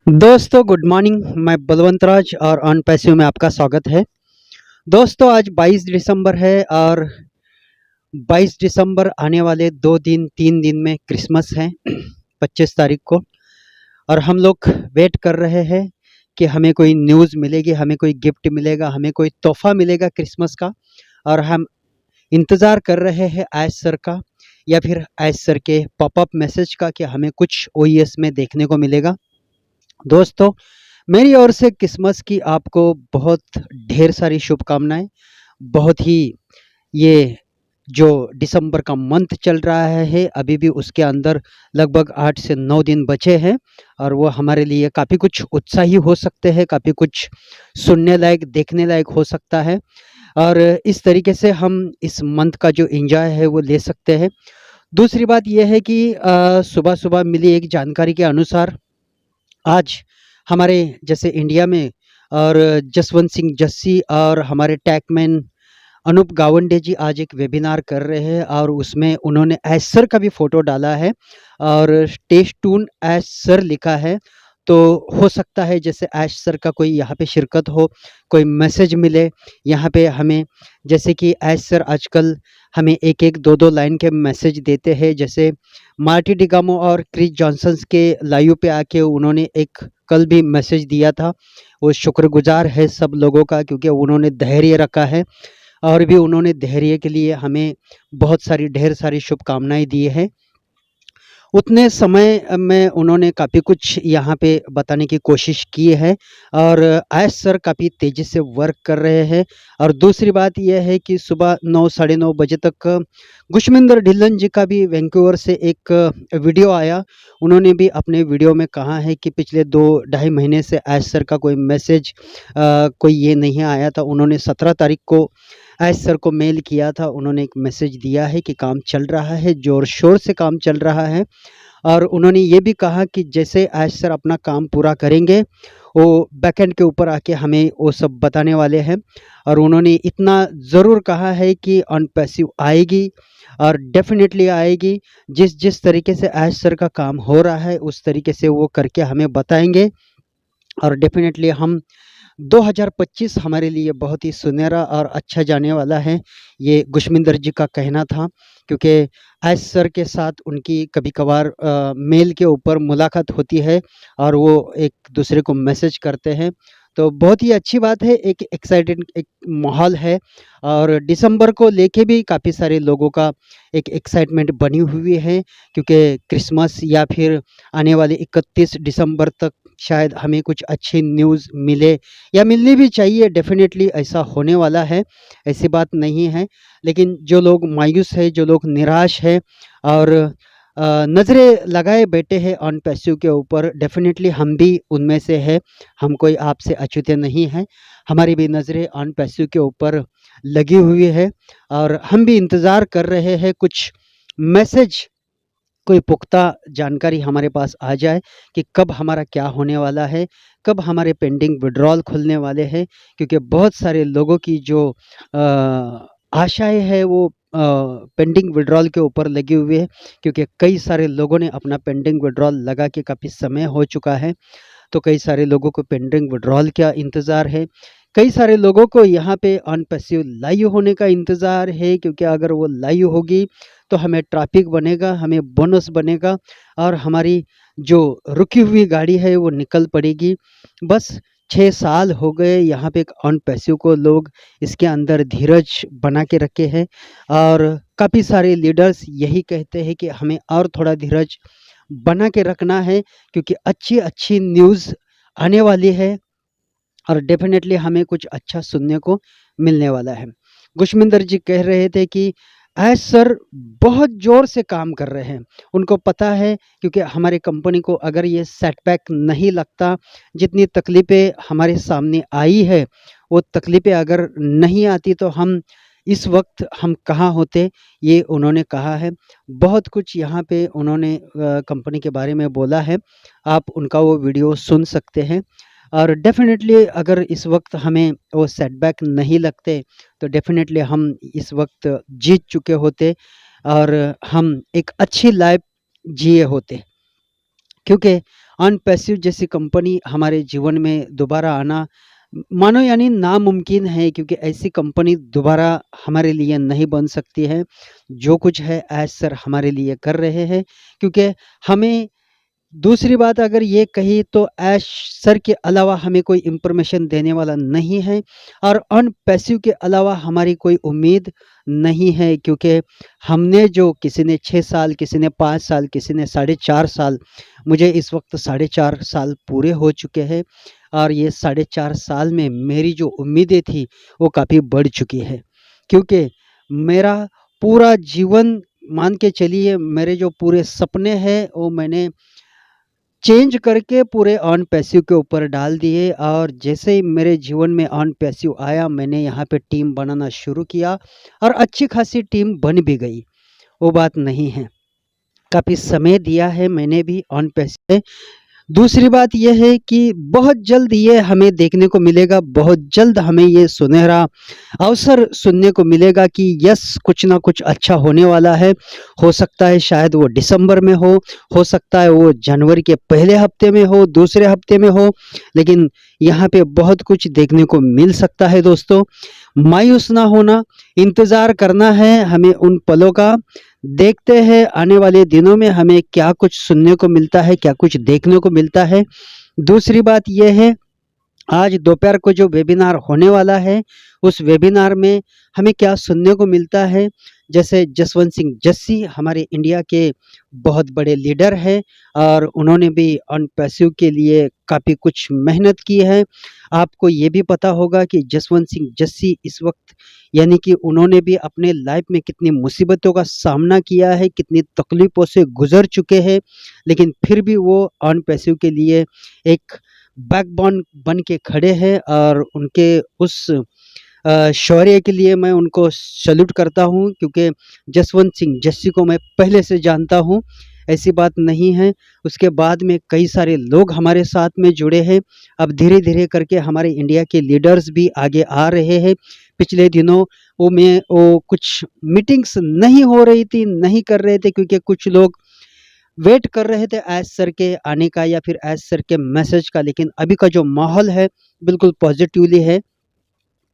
दोस्तों good morning. मैं बलवंत राज और ऑन पैसिव में आपका स्वागत है। दोस्तों आज 22 दिसंबर है और 22 दिसंबर आने वाले 2 दिन 3 दिन में क्रिसमस है 25 तारीख को। और हम लोग वेट कर रहे हैं कि हमें कोई न्यूज़ मिलेगी, हमें कोई गिफ्ट मिलेगा, हमें कोई तोहफा मिलेगा क्रिसमस का। और हम इंतज़ार कर रहे हैं ऐश सर का या फिर ऐश सर के पॉपअप मैसेज का कि हमें कुछ ओईएस में देखने को मिलेगा। दोस्तों मेरी ओर से क्रिसमस की आपको बहुत ढेर सारी शुभकामनाएं। बहुत ही ये जो दिसंबर का मंथ चल रहा है अभी भी उसके अंदर लगभग 8 से 9 दिन बचे हैं और वो हमारे लिए काफ़ी कुछ उत्साही हो सकते हैं, काफ़ी कुछ सुनने लायक देखने लायक हो सकता है। और इस तरीके से हम इस मंथ का जो एंजॉय है वो ले सकते हैं। दूसरी बात यह है कि सुबह सुबह मिली एक जानकारी के अनुसार आज हमारे जैसे इंडिया में और जसवंत सिंह जस्सी और हमारे टैगमैन अनूप गावंडे जी आज एक वेबिनार कर रहे हैं और उसमें उन्होंने ऐश सर का भी फोटो डाला है और स्टे ट्यून्ड ऐश सर लिखा है। तो हो सकता है जैसे ऐश सर का कोई यहाँ पे शिरकत हो, कोई मैसेज मिले यहाँ पे हमें। जैसे कि ऐश सर आजकल हमें एक एक दो दो लाइन के मैसेज देते हैं। जैसे मार्टी डिगामो और क्रिस जॉनसन्स के लाइव पे आके उन्होंने एक कल भी मैसेज दिया था। वो शुक्रगुजार है सब लोगों का क्योंकि उन्होंने धैर्य रखा है और भी उन्होंने धैर्य के लिए हमें बहुत सारी ढेर सारी शुभकामनाएं दी है। उतने समय में उन्होंने काफ़ी कुछ यहाँ पे बताने की कोशिश की है और ऐश सर काफ़ी तेज़ी से वर्क कर रहे हैं। और दूसरी बात यह है कि सुबह 9 साढ़े 9 बजे तक गुशमिंदर ढिल्लन जी का भी वैंकूवर से एक वीडियो आया। उन्होंने भी अपने वीडियो में कहा है कि पिछले 2 ढाई महीने से ऐश सर का कोई मैसेज कोई ये नहीं आया था। उन्होंने 17 तारीख को ऐश सर को मेल किया था। उन्होंने एक मैसेज दिया है कि काम चल रहा है, ज़ोर शोर से काम चल रहा है। और उन्होंने ये भी कहा कि जैसे ऐश सर अपना काम पूरा करेंगे वो बैकएंड के ऊपर आके हमें वो सब बताने वाले हैं। और उन्होंने इतना ज़रूर कहा है कि ऑन पैसिव आएगी और डेफिनेटली आएगी। जिस जिस तरीके से ऐश सर का काम हो रहा है उस तरीके से वो करके हमें बताएंगे और डेफिनेटली हम 2025 हमारे लिए बहुत ही सुनहरा और अच्छा जाने वाला है, ये गुशमिंदर जी का कहना था। क्योंकि ऐश सर के साथ उनकी कभी-कभार मेल के ऊपर मुलाकात होती है और वो एक दूसरे को मैसेज करते हैं। तो बहुत ही अच्छी बात है, एक एक्साइटेड एक माहौल है और दिसंबर को लेके भी काफ़ी सारे लोगों का एक एक्साइटमेंट बनी हुई है। क्योंकि क्रिसमस या फिर आने वाले 31 दिसंबर तक शायद हमें कुछ अच्छी न्यूज़ मिले या मिलनी भी चाहिए। डेफ़िनेटली ऐसा होने वाला है, ऐसी बात नहीं है। लेकिन जो लोग मायूस हैं, जो लोग निराश हैं और नज़रें लगाए बैठे हैं ऑन पैसिव के ऊपर, डेफ़िनेटली हम भी उनमें से हैं। हम कोई आपसे अछूते नहीं हैं। हमारी भी नज़रें ऑन पैसिव के ऊपर लगी हुई है और हम भी इंतज़ार कर रहे हैं कुछ मैसेज, कोई पुख्ता जानकारी हमारे पास आ जाए कि कब हमारा क्या होने वाला है, कब हमारे पेंडिंग विड्रॉल खुलने वाले हैं। क्योंकि बहुत सारे लोगों की जो आशाएँ हैं वो पेंडिंग विड्रॉल के ऊपर लगी हुई है। क्योंकि कई सारे लोगों ने अपना पेंडिंग विड्रॉल लगा के काफ़ी समय हो चुका है। तो कई सारे लोगों को पेंडिंग विड्रॉल का इंतज़ार है। कई सारे लोगों को यहाँ पे ऑन पैसिव लाइव होने का इंतज़ार है। क्योंकि अगर वो लाइव होगी तो हमें ट्रैफिक बनेगा, हमें बोनस बनेगा और हमारी जो रुकी हुई गाड़ी है वो निकल पड़ेगी। बस 6 साल हो गए यहाँ पे ऑन पैसिव को, लोग इसके अंदर धीरज बना के रखे हैं और काफ़ी सारे लीडर्स यही कहते हैं कि हमें और थोड़ा धीरज बना के रखना है। क्योंकि अच्छी-अच्छी न्यूज़ आने वाली है और डेफ़िनेटली हमें कुछ अच्छा सुनने को मिलने वाला है। गुशमिंदर जी कह रहे थे कि ऐश सर बहुत ज़ोर से काम कर रहे हैं। उनको पता है क्योंकि हमारी कंपनी को अगर ये सेटबैक नहीं लगता, जितनी तकलीफ़ें हमारे सामने आई है, वो तकलीफ़ें अगर नहीं आती तो हम इस वक़्त हम कहाँ होते, ये उन्होंने कहा है। बहुत कुछ यहाँ पे उन्होंने कंपनी के बारे में बोला है। आप उनका वो वीडियो सुन सकते हैं और डेफ़िनेटली अगर इस वक़्त हमें वो सेटबैक नहीं लगते तो डेफ़िनेटली हम इस वक़्त जीत चुके होते और हम एक अच्छी लाइफ़ जिए होते। क्योंकि ऑन पैसिव जैसी कंपनी हमारे जीवन में दोबारा आना मानो यानी नामुमकिन है, क्योंकि ऐसी कंपनी दोबारा हमारे लिए नहीं बन सकती है। जो कुछ है ऐश सर हमारे लिए कर रहे हैं, क्योंकि हमें दूसरी बात अगर ये कही तो ऐश सर के अलावा हमें कोई इन्फॉर्मेशन देने वाला नहीं है, और अन पैसिव के अलावा हमारी कोई उम्मीद नहीं है, क्योंकि हमने जो किसी ने 6 साल, किसी ने 5 साल, किसी ने 4.5 साल, मुझे इस वक्त 4.5 साल पूरे हो चुके हैं, और ये 4.5 साल में मेरी जो उम्मीदें थी वो काफ़ी बढ़ चुकी है। क्योंकि मेरा पूरा जीवन मान के चलिए, मेरे जो पूरे सपने हैं वो मैंने चेंज करके पूरे ऑन पैसिव के ऊपर डाल दिए, और जैसे ही मेरे जीवन में ऑन पैसिव आया मैंने यहाँ पे टीम बनाना शुरू किया, और अच्छी खासी टीम बन भी गई, वो बात नहीं है। काफ़ी समय दिया है मैंने भी ऑन पैसिव। दूसरी बात यह है कि बहुत जल्द ये हमें देखने को मिलेगा, बहुत जल्द हमें ये सुनहरा अवसर सुनने को मिलेगा कि यस कुछ ना कुछ अच्छा होने वाला है। हो सकता है शायद वो दिसंबर में हो सकता है वो जनवरी के पहले हफ्ते में हो, दूसरे हफ्ते में हो, लेकिन यहाँ पे बहुत कुछ देखने को मिल सकता है। दोस्तों, मायूस ना होना, इंतज़ार करना है हमें उन पलों का। देखते हैं आने वाले दिनों में हमें क्या कुछ सुनने को मिलता है, क्या कुछ देखने को मिलता है। दूसरी बात यह है, आज दोपहर को जो वेबिनार होने वाला है उस वेबिनार में हमें क्या सुनने को मिलता है। जैसे जसवंत सिंह जस्सी हमारे इंडिया के बहुत बड़े लीडर हैं, और उन्होंने भी ऑन पैसिव के लिए काफ़ी कुछ मेहनत की है। आपको ये भी पता होगा कि जसवंत सिंह जस्सी इस वक्त यानी कि उन्होंने भी अपने लाइफ में कितनी मुसीबतों का सामना किया है, कितनी तकलीफ़ों से गुजर चुके हैं, लेकिन फिर भी वो ऑन पैसिव के लिए एक बैकबोन बन के खड़े हैं, और उनके उस शौर्य के लिए मैं उनको सैल्यूट करता हूँ, क्योंकि जसवंत सिंह जस्सी को मैं पहले से जानता हूँ, ऐसी बात नहीं है। उसके बाद में कई सारे लोग हमारे साथ में जुड़े हैं। अब धीरे-धीरे करके हमारे इंडिया के लीडर्स भी आगे आ रहे हैं। पिछले दिनों वो कुछ मीटिंग्स नहीं हो रही थी, नहीं कर रहे थे, क्योंकि कुछ लोग वेट कर रहे थे ऐश सर के आने का या फिर ऐश सर के मैसेज का, लेकिन अभी का जो माहौल है बिल्कुल पॉजिटिवली है।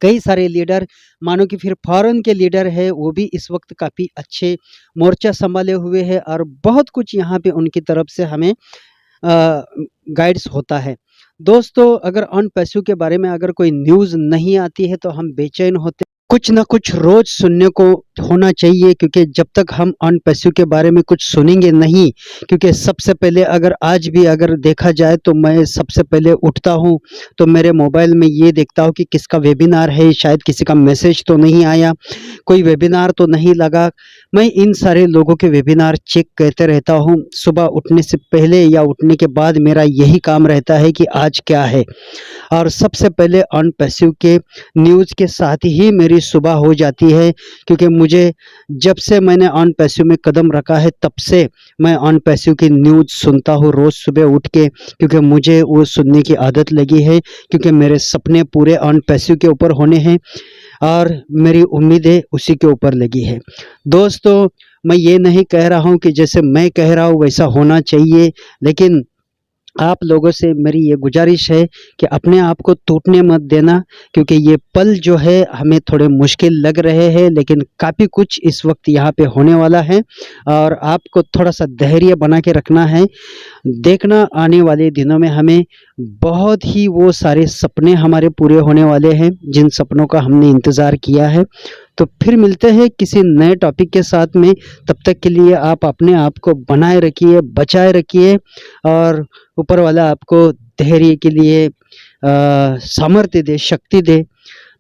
कई सारे लीडर मानो कि फिर फॉरेन के लीडर है, वो भी इस वक्त काफ़ी अच्छे मोर्चा संभाले हुए हैं, और बहुत कुछ यहाँ पे उनकी तरफ से हमें गाइड्स होता है। दोस्तों, अगर ऑन पैसिव के बारे में अगर कोई न्यूज़ नहीं आती है तो हम बेचैन होते, कुछ ना कुछ रोज सुनने को होना चाहिए, क्योंकि जब तक हम ऑन पैसिव के बारे में कुछ सुनेंगे नहीं, क्योंकि सबसे पहले अगर आज भी अगर देखा जाए तो मैं सबसे पहले उठता हूँ तो मेरे मोबाइल में ये देखता हूँ कि किसका वेबिनार है, शायद किसी का मैसेज तो नहीं आया, कोई वेबिनार तो नहीं लगा। मैं इन सारे लोगों के वेबिनार चेक करते रहता हूँ। सुबह उठने से पहले या उठने के बाद मेरा यही काम रहता है कि आज क्या है, और सबसे पहले ऑन पैसिव के न्यूज़ के साथ ही मेरी सुबह हो जाती है, क्योंकि मुझे जब से मैंने ऑन पैसिव में कदम रखा है तब से मैं ऑन पैसिव की न्यूज़ सुनता हूँ रोज़ सुबह उठ के, क्योंकि मुझे वो सुनने की आदत लगी है, क्योंकि मेरे सपने पूरे ऑन पैसिव के ऊपर होने हैं और मेरी उम्मीदें उसी के ऊपर लगी है। दोस्तों, मैं ये नहीं कह रहा हूँ कि जैसे मैं कह रहा हूँ वैसा होना चाहिए, लेकिन आप लोगों से मेरी ये गुजारिश है कि अपने आप को टूटने मत देना, क्योंकि ये पल जो है हमें थोड़े मुश्किल लग रहे हैं, लेकिन काफ़ी कुछ इस वक्त यहाँ पे होने वाला है, और आपको थोड़ा सा धैर्य बना के रखना है। देखना आने वाले दिनों में हमें बहुत ही वो सारे सपने हमारे पूरे होने वाले हैं जिन सपनों का हमने इंतज़ार किया है। तो फिर मिलते हैं किसी नए टॉपिक के साथ में। तब तक के लिए आप अपने आप को बनाए रखिए, बचाए रखिए, और ऊपर वाला आपको धैर्य के लिए सामर्थ्य दे, शक्ति दे।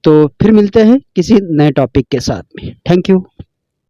तो फिर मिलते हैं किसी नए टॉपिक के साथ में। Thank you.